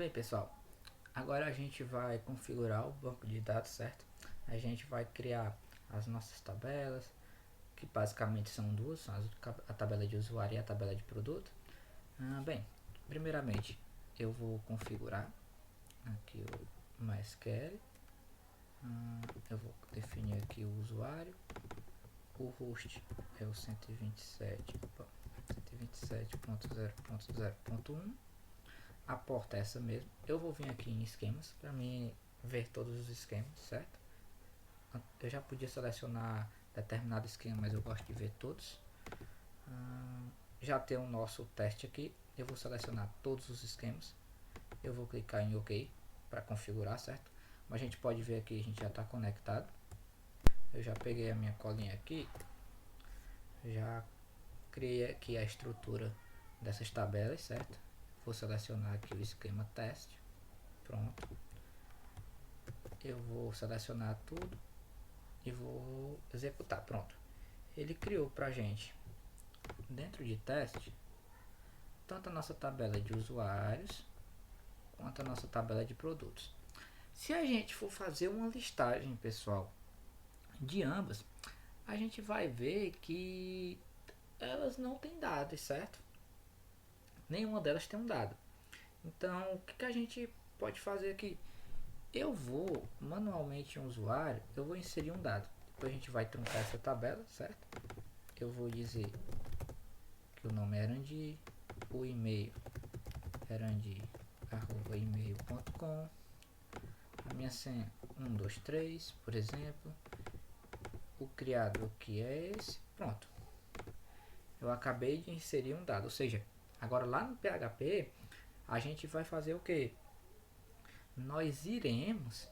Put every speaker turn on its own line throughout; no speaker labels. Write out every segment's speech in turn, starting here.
Bem, pessoal, agora a gente vai configurar o banco de dados, certo? A gente vai criar as nossas tabelas, que basicamente são duas, são a tabela de usuário e a tabela de produto. Bem, primeiramente eu vou configurar aqui o MySQL. Eu vou definir aqui o usuário, o host é o 127.0.0.1, a porta é essa mesmo. Eu vou vir aqui em esquemas para mim ver todos os esquemas, certo? Eu já podia selecionar determinado esquema, mas eu gosto de ver todos. Já tem o nosso teste aqui, eu vou selecionar todos os esquemas, eu vou clicar em OK para configurar, certo? Mas a gente pode ver aqui, a gente já está conectado. Eu já peguei a minha colinha aqui, já criei aqui a estrutura dessas tabelas, certo? Vou selecionar aqui o esquema teste, pronto. Eu vou selecionar tudo e vou executar, pronto. Ele criou pra gente, dentro de teste, tanto a nossa tabela de usuários quanto a nossa tabela de produtos. Se a gente for fazer uma listagem, pessoal, de ambas, a gente vai ver que elas não têm dados, certo? Nenhuma delas tem um dado. Então, o que a gente pode fazer aqui? Eu vou manualmente em um usuário, eu vou inserir um dado. Depois a gente vai truncar essa tabela, certo? Eu vou dizer que o nome é Erandi, o e-mail erandi@email.com, a minha senha 123, por exemplo. O criado aqui é esse, pronto. Eu acabei de inserir um dado, ou seja, agora lá no PHP a gente vai fazer o que? Nós iremos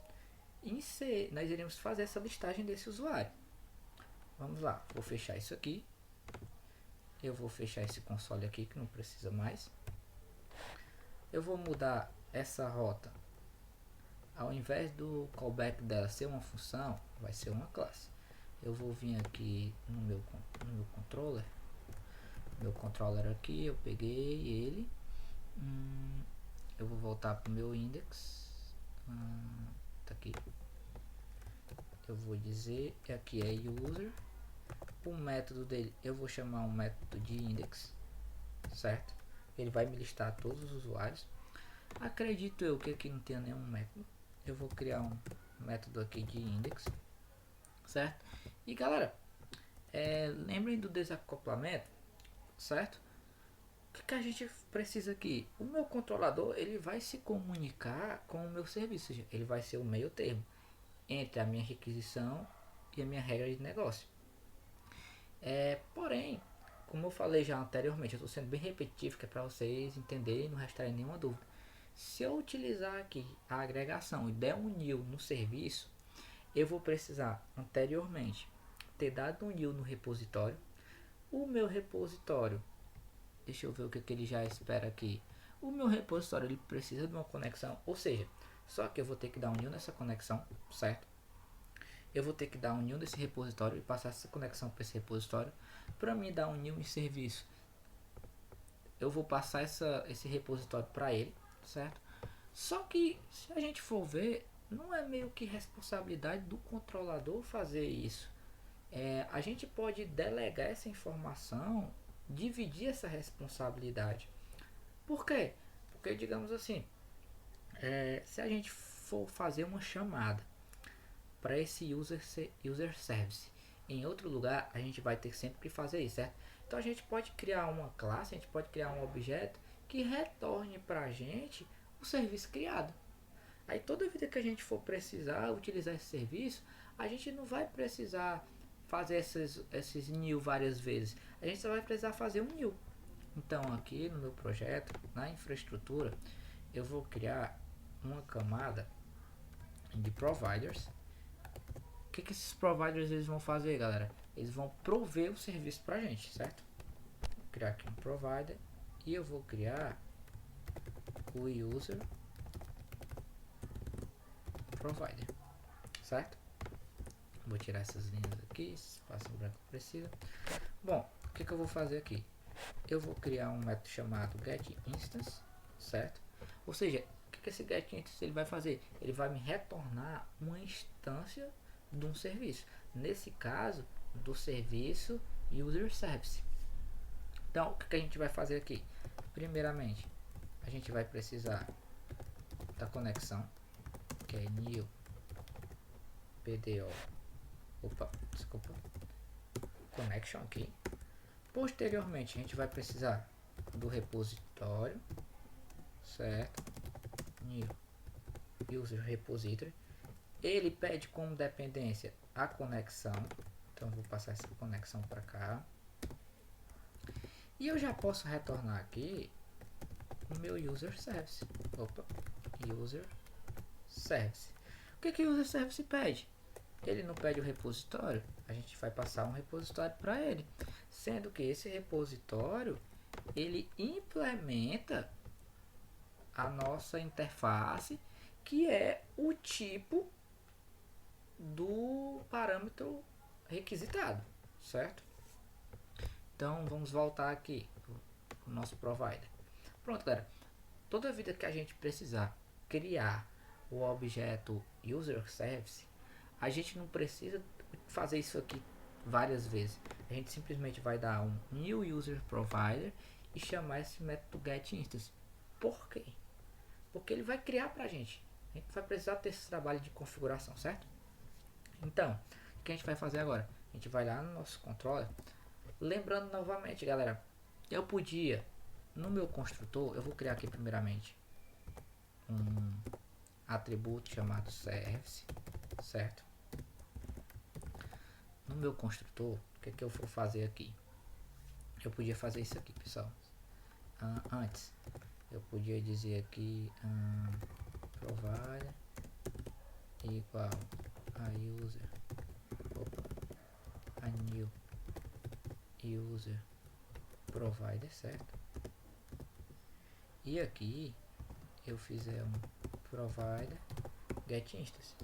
fazer essa listagem desse usuário. Vamos lá, vou fechar isso aqui. Eu vou fechar esse console aqui que não precisa mais. Eu vou mudar essa rota. Ao invés do callback dela ser uma função, vai ser uma classe. Eu vou vir aqui no meu controller. Meu controller aqui, eu peguei ele. Eu vou voltar para o meu index. Tá aqui. Eu vou dizer que aqui é user. O método dele, eu vou chamar um método de index, certo? Ele vai me listar todos os usuários. Acredito eu que aqui não tenha nenhum método. Eu vou criar um método aqui de index, certo? E galera, lembrem do desacoplamento, certo? O que a gente precisa aqui? O meu controlador ele vai se comunicar com o meu serviço, ou seja, ele vai ser o meio termo entre a minha requisição e a minha regra de negócio. Porém, como eu falei já anteriormente, eu estou sendo bem repetitivo, que é para vocês entenderem e não restarem nenhuma dúvida. Se eu utilizar aqui a agregação e der um new no serviço, eu vou precisar anteriormente ter dado um new no repositório. O meu repositório, deixa eu ver o que ele já espera aqui. O meu repositório ele precisa de uma conexão, ou seja, só que eu vou ter que dar um new nessa conexão, certo? Eu vou ter que dar um new nesse repositório e passar essa conexão para esse repositório. Para mim dar um new em serviço, eu vou passar esse repositório para ele, certo? Só que se a gente for ver, não é meio que responsabilidade do controlador fazer isso. A gente pode delegar essa informação, dividir essa responsabilidade. Por quê? Porque digamos assim, se a gente for fazer uma chamada para esse user service em outro lugar, a gente vai ter sempre que fazer isso, certo? Então a gente pode criar uma classe, a gente pode criar um objeto que retorne para a gente o serviço criado. Aí toda vida que a gente for precisar utilizar esse serviço, a gente não vai precisar fazer esses new várias vezes. A gente só vai precisar fazer um new. Então aqui no meu projeto, na infraestrutura, eu vou criar uma camada de providers. O que esses providers eles vão fazer, galera? Eles vão prover o serviço pra gente, certo? Vou criar aqui um provider e eu vou criar o user provider, certo? Vou tirar essas linhas aqui, espaço branco precisa. Bom, o que eu vou fazer aqui? Eu vou criar um método chamado getInstance, certo? Ou seja, o que esse getInstance ele vai fazer? Ele vai me retornar uma instância de um serviço. Nesse caso, do serviço user service. Então, o que a gente vai fazer aqui? Primeiramente, a gente vai precisar da conexão, que é new pdo, connection aqui. Posteriormente, a gente vai precisar do repositório, certo? New user repository. Ele pede como dependência a conexão, então eu vou passar essa conexão para cá. E eu já posso retornar aqui o meu user service. User service. O que o user service pede? Ele não pede o repositório, a gente vai passar um repositório para ele, sendo que esse repositório ele implementa a nossa interface, que é o tipo do parâmetro requisitado, certo? Então vamos voltar aqui o nosso provider. Pronto, galera. Toda vida que a gente precisar criar o objeto user service, a gente não precisa fazer isso aqui várias vezes. A gente simplesmente vai dar um new user provider e chamar esse método getInstance. Por quê? Porque ele vai criar pra gente. A gente vai precisar ter esse trabalho de configuração, certo? Então, o que a gente vai fazer agora? A gente vai lá no nosso controller. Lembrando novamente, galera, eu podia, no meu construtor, eu vou criar aqui primeiramente um atributo chamado service, certo? No meu construtor, o que eu vou fazer aqui? Eu podia fazer isso aqui, pessoal. Antes, eu podia dizer aqui provider igual a user, a new user provider, certo? E aqui eu fizer um provider getInstance.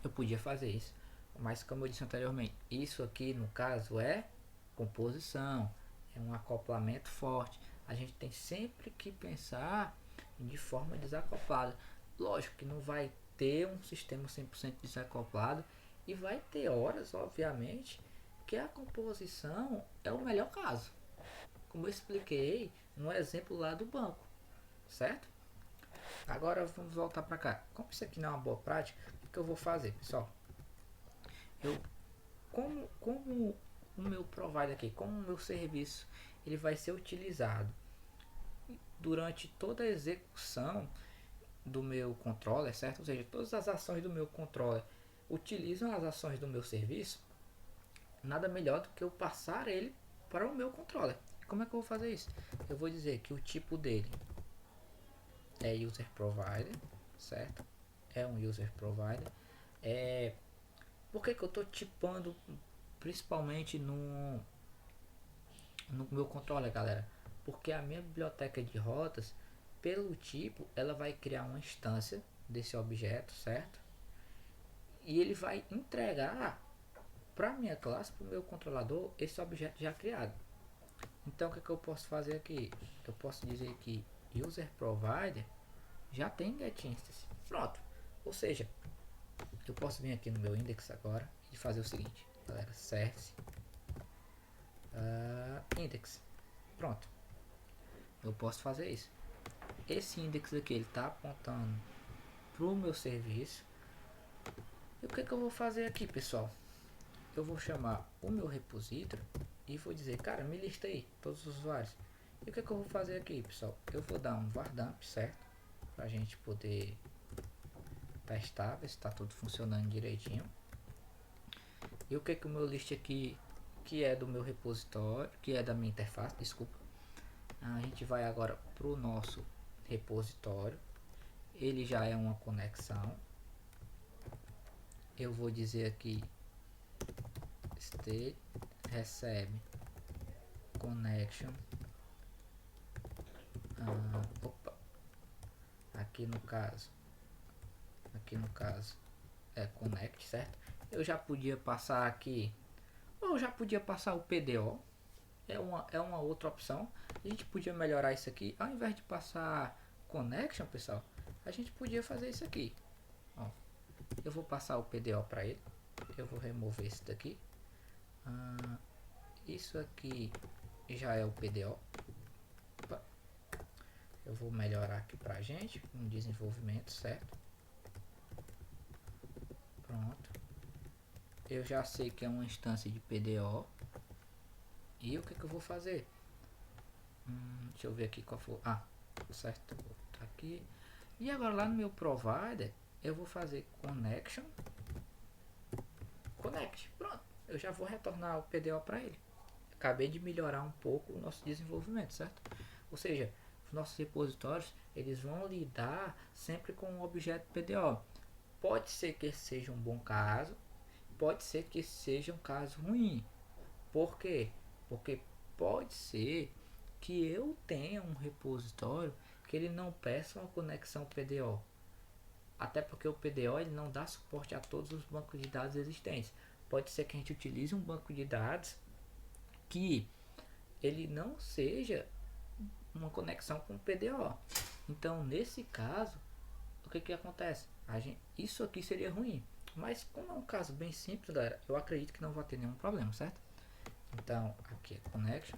Eu podia fazer isso, mas como eu disse anteriormente, isso aqui no caso é composição, é um acoplamento forte. A gente tem sempre que pensar de forma desacoplada. Lógico que não vai ter um sistema 100% desacoplado, e vai ter horas, obviamente, que a composição é o melhor caso, como eu expliquei no exemplo lá do banco, certo? Agora vamos voltar para cá. Como isso aqui não é uma boa prática, o que eu vou fazer, pessoal? Como o meu provider aqui, como o meu serviço, ele vai ser utilizado durante toda a execução do meu controller, certo? Ou seja, todas as ações do meu controller utilizam as ações do meu serviço. Nada melhor do que eu passar ele para o meu controller. Como é que eu vou fazer isso? Eu vou dizer que o tipo dele é user provider, certo? É um user provider. Por que eu estou tipando principalmente no meu controller, galera? Porque a minha biblioteca de rotas, pelo tipo, ela vai criar uma instância desse objeto, certo? E ele vai entregar para minha classe, para o meu controlador, esse objeto já criado. Então o que eu posso fazer aqui? Eu posso dizer que user provider já tem getInstance. Pronto. Ou seja, eu posso vir aqui no meu index agora e fazer o seguinte, galera, service index. Pronto. Eu posso fazer isso. Esse index aqui ele está apontando para o meu serviço. E o que eu vou fazer aqui, pessoal? Eu vou chamar o meu repository e vou dizer, cara, me lista aí todos os usuários. E o que eu vou fazer aqui, pessoal? Eu vou dar um vardamp, certo? Para a gente poder testar, ver se está tudo funcionando direitinho. E o que o meu list aqui, que é do meu repositório, que é da minha interface, desculpa. A gente vai agora para o nosso repositório. Ele já é uma conexão. Eu vou dizer aqui state recebe connection. Aqui no caso é connect, certo? Eu já podia passar aqui, ou eu já podia passar o PDO. É uma outra opção. A gente podia melhorar isso aqui. Ao invés de passar connection, pessoal, A gente podia fazer isso aqui. Ó, eu vou passar o PDO para ele. Eu vou remover esse daqui. Isso aqui já é o PDO. Opa. Eu vou melhorar aqui pra gente no desenvolvimento, certo? Pronto. Eu já sei que é uma instância de PDO. E o que eu vou fazer? Deixa eu ver aqui qual foi. Certo. Tá aqui. E agora lá no meu provider eu vou fazer connection. Connect. Pronto. Eu já vou retornar o PDO para ele. Acabei de melhorar um pouco o nosso desenvolvimento, certo? Ou seja, os nossos repositórios eles vão lidar sempre com o objeto PDO. Pode ser que esse seja um bom caso, pode ser que esse seja um caso ruim. Por quê? Porque pode ser que eu tenha um repositório que ele não peça uma conexão PDO. Até porque o PDO ele não dá suporte a todos os bancos de dados existentes. Pode ser que a gente utilize um banco de dados que ele não seja uma conexão com o PDO. Então, nesse caso, o que acontece? Isso aqui seria ruim. Mas como é um caso bem simples, galera, eu acredito que não vai ter nenhum problema, certo? Então, aqui é connection.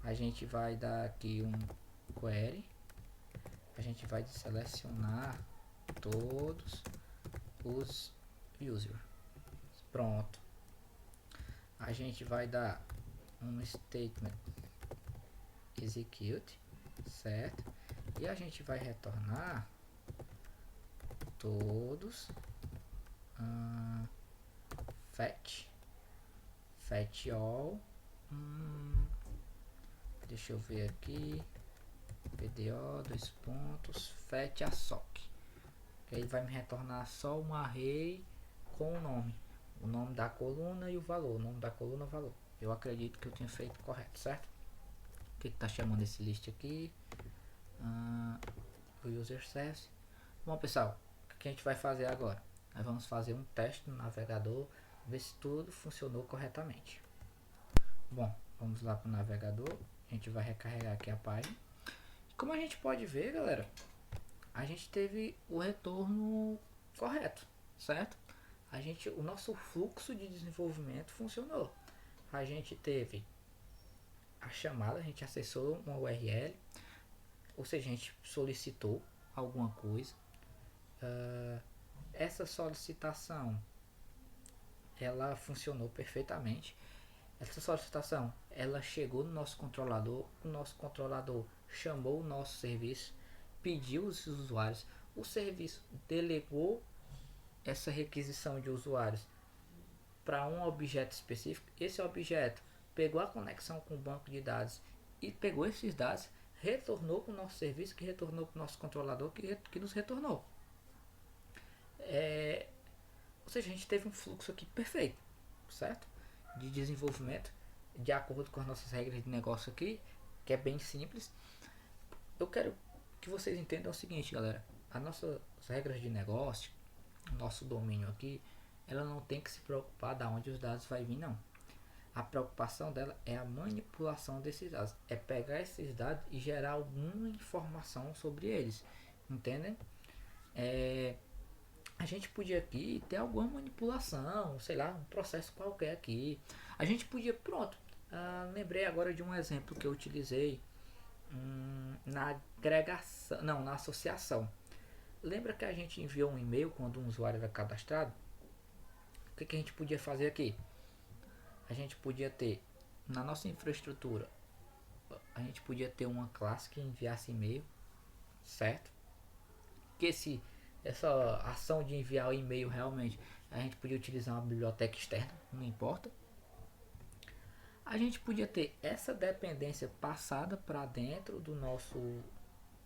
A gente vai dar aqui um query. A gente vai selecionar todos os users. Pronto. A gente vai dar um statement execute, certo? E a gente vai retornar todos fetch all. Deixa eu ver aqui, PDO dois pontos fetch a soc. Ele vai me retornar só um array com o nome da coluna e o valor, o nome da coluna, valor. Eu acredito que eu tenha feito correto, certo? O que está chamando esse list aqui? O user service. Bom, pessoal, o que a gente vai fazer agora? Nós vamos fazer um teste no navegador, ver se tudo funcionou corretamente. Bom, vamos lá para o navegador. A gente vai recarregar aqui a página. Como a gente pode ver, galera, a gente teve o retorno correto, certo? O nosso fluxo de desenvolvimento funcionou. A gente teve a chamada, a gente acessou uma URL, ou seja, a gente solicitou alguma coisa. Essa solicitação ela funcionou perfeitamente. Essa solicitação ela chegou no nosso controlador, o nosso controlador chamou o nosso serviço, pediu os usuários, o serviço delegou essa requisição de usuários para um objeto específico. Esse objeto pegou a conexão com o banco de dados e pegou esses dados, retornou para o nosso serviço, que retornou para o nosso controlador, que nos retornou. Ou seja, a gente teve um fluxo aqui perfeito, certo? De desenvolvimento, de acordo com as nossas regras de negócio aqui, que é bem simples. Eu quero que vocês entendam o seguinte, galera. As nossas regras de negócio, nosso domínio aqui, ela não tem que se preocupar de onde os dados vai vir, não. A preocupação dela é a manipulação desses dados, é pegar esses dados e gerar alguma informação sobre eles, entendem? A gente podia aqui ter alguma manipulação, sei lá, um processo qualquer aqui. A gente podia, pronto, lembrei agora de um exemplo que eu utilizei na agregação, não, na associação. Lembra que a gente enviou um e-mail quando um usuário era cadastrado? O que a gente podia fazer aqui? A gente podia ter, na nossa infraestrutura, a gente podia ter uma classe que enviasse e-mail, certo? Que essa ação de enviar o e-mail realmente, a gente podia utilizar uma biblioteca externa, não importa. A gente podia ter essa dependência passada para dentro do nosso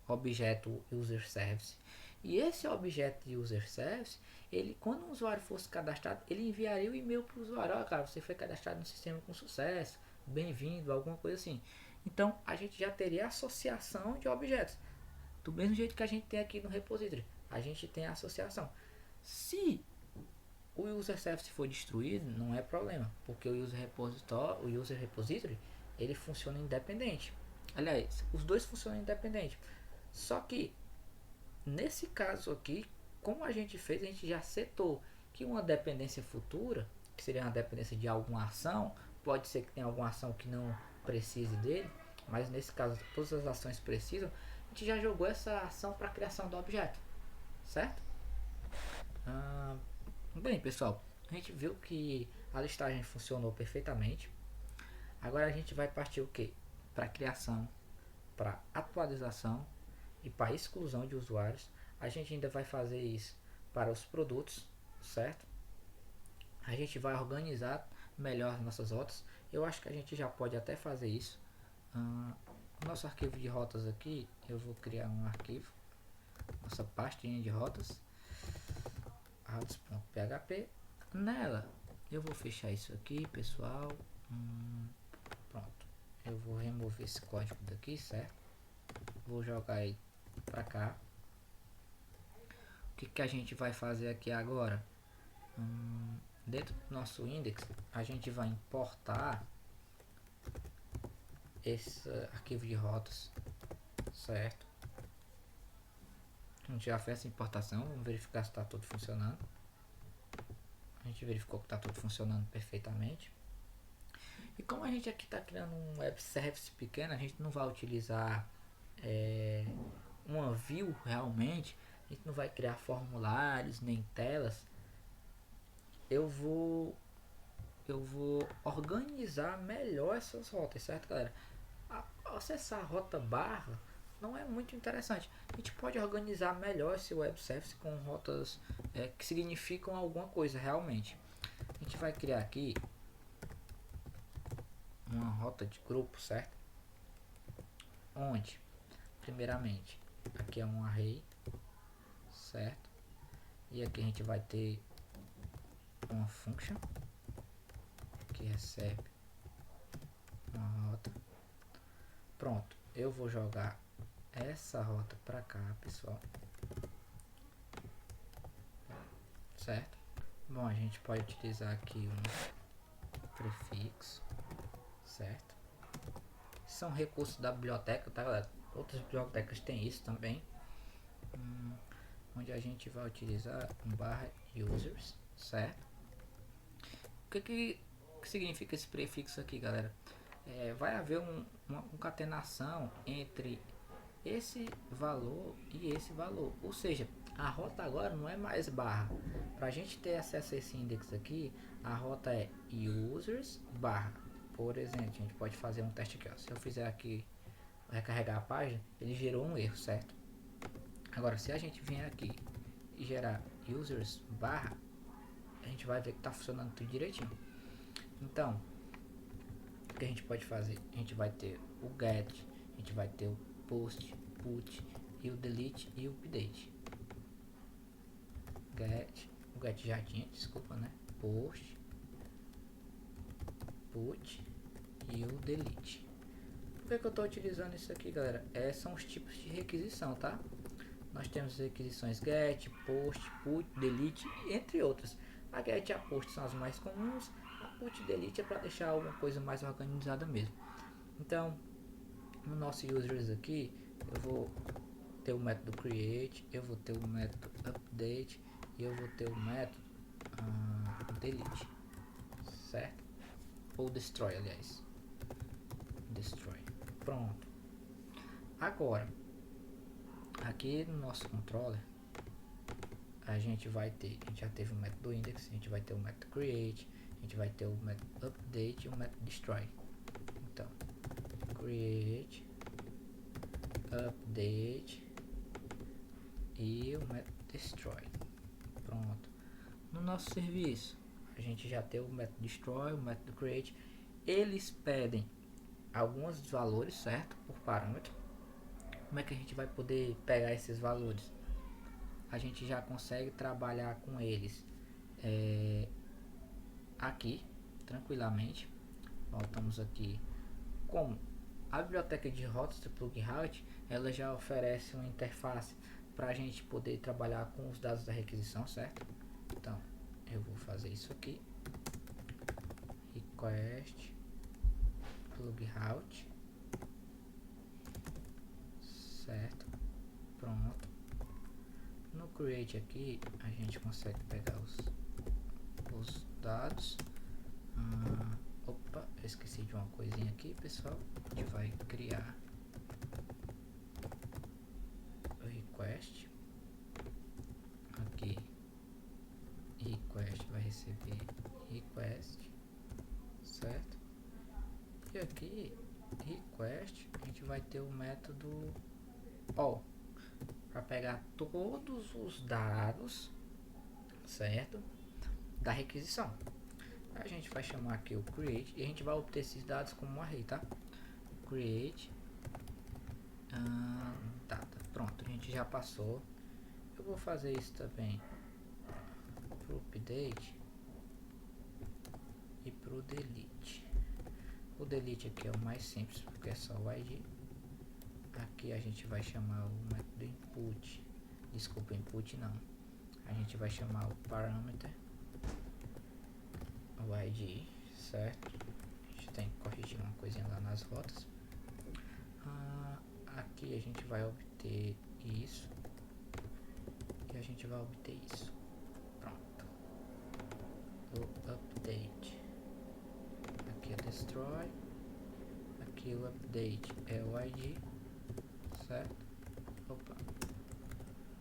objeto user service. E esse objeto de user service, ele, quando o usuário fosse cadastrado, ele enviaria o e-mail para o usuário: ó, cara, você foi cadastrado no sistema com sucesso, bem-vindo, alguma coisa assim. Então a gente já teria associação de objetos, do mesmo jeito que a gente tem aqui no repository. A gente tem a associação. Se o user service for destruído, não é problema, porque o user repository ele funciona independente. Aliás, os dois funcionam independente. Só que nesse caso aqui, como a gente fez, a gente já setou que uma dependência futura, que seria uma dependência de alguma ação, pode ser que tenha alguma ação que não precise dele, mas nesse caso todas as ações precisam, a gente já jogou essa ação para a criação do objeto, certo? Ah, bem, pessoal, a gente viu que a listagem funcionou perfeitamente. Agora a gente vai partir o que? Para criação, para atualização e para exclusão de usuários. A gente ainda vai fazer isso para os produtos, certo? A gente vai organizar melhor as nossas rotas. Eu acho que a gente já pode até fazer isso. Nosso arquivo de rotas aqui, eu vou criar um arquivo, nossa pastinha de rotas, rotas.php. Nela eu vou fechar isso aqui, pessoal. Pronto, eu vou remover esse código daqui, certo? Vou jogar ele para cá. O que a gente vai fazer aqui agora? Dentro do nosso index, a gente vai importar esse arquivo de rotas, certo? A gente já fez essa importação, vamos verificar se está tudo funcionando. A gente verificou que está tudo funcionando perfeitamente. E como a gente aqui está criando um web service pequeno, a gente não vai utilizar uma view realmente, a gente não vai criar formulários nem telas. Eu vou organizar melhor essas rotas, certo, galera? Acessar a rota barra não é muito interessante. A gente pode organizar melhor esse web service com rotas que significam alguma coisa realmente. A gente vai criar aqui uma rota de grupo, certo? Onde, primeiramente, aqui é um array, certo? E aqui a gente vai ter uma function que recebe uma rota. Pronto, eu vou jogar essa rota para cá, pessoal, certo? Bom, a gente pode utilizar aqui um prefixo, certo? São recursos da biblioteca, tá, galera? Outras bibliotecas têm isso também, onde a gente vai utilizar um barra users, certo? O que significa esse prefixo aqui, galera? Vai haver uma concatenação entre esse valor e esse valor, ou seja, a rota agora não é mais barra. Para a gente ter acesso a esse index aqui, a rota é users barra. Por exemplo, a gente pode fazer um teste aqui, ó. Se eu fizer aqui recarregar a página, ele gerou um erro, certo? Agora, se a gente vier aqui e gerar users barra, a gente vai ver que está funcionando tudo direitinho. Então, o que a gente pode fazer? A gente vai ter o get, a gente vai ter o post, put e o delete e o update. O get já tinha, desculpa, né? Post, put e o delete. Por que eu estou utilizando isso aqui, galera? São os tipos de requisição, tá? Nós temos requisições get, post, put, delete, entre outras. A get e a post são as mais comuns, a put e delete é para deixar alguma coisa mais organizada mesmo. Então, no nosso users aqui, eu vou ter o método create, eu vou ter o método update e eu vou ter o método delete, certo? Ou destroy, aliás. Destroy. Pronto. Agora, aqui no nosso controller, a gente já teve o método index, a gente vai ter o método create, a gente vai ter o método update e o método destroy. Então, create, update e o método destroy. Pronto. No nosso serviço, a gente já tem o método destroy, o método create. Eles pedem alguns valores, certo? Por parâmetro. Como é que a gente vai poder pegar esses valores? A gente já consegue trabalhar com eles aqui, tranquilamente. Voltamos aqui. Como a biblioteca de rotas do Plug Route, ela já oferece uma interface para a gente poder trabalhar com os dados da requisição, certo? Então, eu vou fazer isso aqui. Request Plug Route, certo? Pronto. create aqui a gente consegue pegar os dados. Opa, eu esqueci de uma coisinha aqui, pessoal. A gente vai criar o request. Aqui request vai receber request, certo? E aqui request a gente vai ter o método all para pegar todos os dados, certo, da requisição. A gente vai chamar aqui o create e a gente vai obter esses dados como um array, tá? Create data. Pronto, a gente já passou. Eu vou fazer isso também pro update e pro delete. O delete aqui é o mais simples porque é só o ID. Aqui a gente vai chamar o método input. Desculpa, input não. A gente vai chamar o parameter, o ID, certo? A gente tem que corrigir uma coisinha lá nas rotas. Aqui a gente vai obter isso e a gente vai obter isso. Pronto. O update aqui é destroy. Aqui o update é o ID, certo? Opa.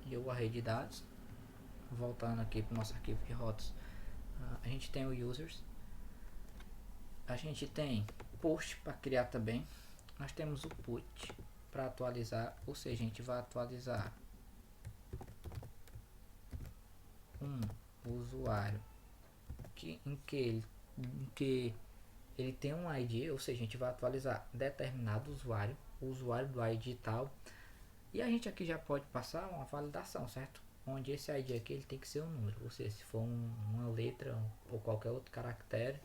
E o array de dados. Voltando aqui para o nosso arquivo de rotas, a gente tem o users, a gente tem post para criar também, nós temos o put para atualizar, ou seja, a gente vai atualizar um usuário em que ele tem um ID, ou seja, a gente vai atualizar determinado usuário, o usuário do ID tal, e a gente aqui já pode passar uma validação, certo? Onde esse ID aqui ele tem que ser um número, ou seja, se for uma letra ou qualquer outro caractere,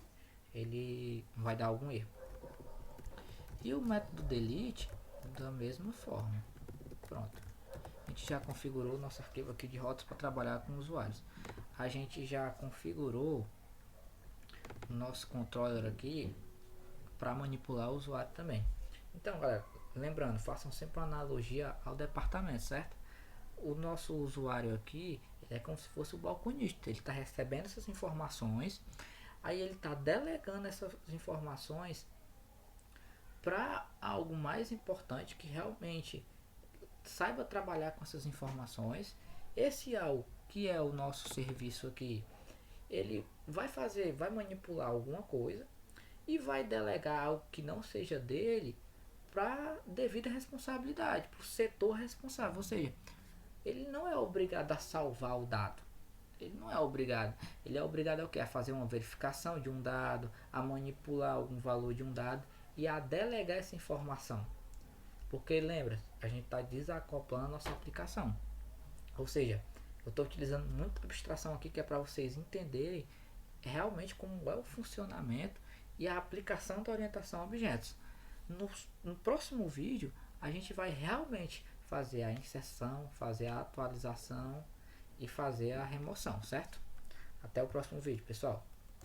ele vai dar algum erro. E o método delete da mesma forma. Pronto, a gente já configurou o nosso arquivo aqui de rotas para trabalhar com usuários. A gente já configurou o nosso controller aqui para manipular o usuário também. Então, galera, lembrando, façam sempre uma analogia ao departamento, certo? O nosso usuário aqui é como se fosse o balconista. Ele está recebendo essas informações, aí ele está delegando essas informações para algo mais importante que realmente saiba trabalhar com essas informações. Esse algo que é o nosso serviço aqui, ele vai manipular alguma coisa e vai delegar algo que não seja dele para devida responsabilidade, para o setor responsável, ou seja, ele não é obrigado a salvar o dado. Ele não é obrigado. Ele é obrigado a, a fazer uma verificação de um dado, a manipular algum valor de um dado e a delegar essa informação. Porque lembra, a gente está desacoplando a nossa aplicação. Ou seja, eu estou utilizando muita abstração aqui que é para vocês entenderem realmente como é o funcionamento e a aplicação da orientação a objetos. No próximo vídeo, a gente vai realmente fazer a inserção, fazer a atualização e fazer a remoção, certo? Até o próximo vídeo, pessoal.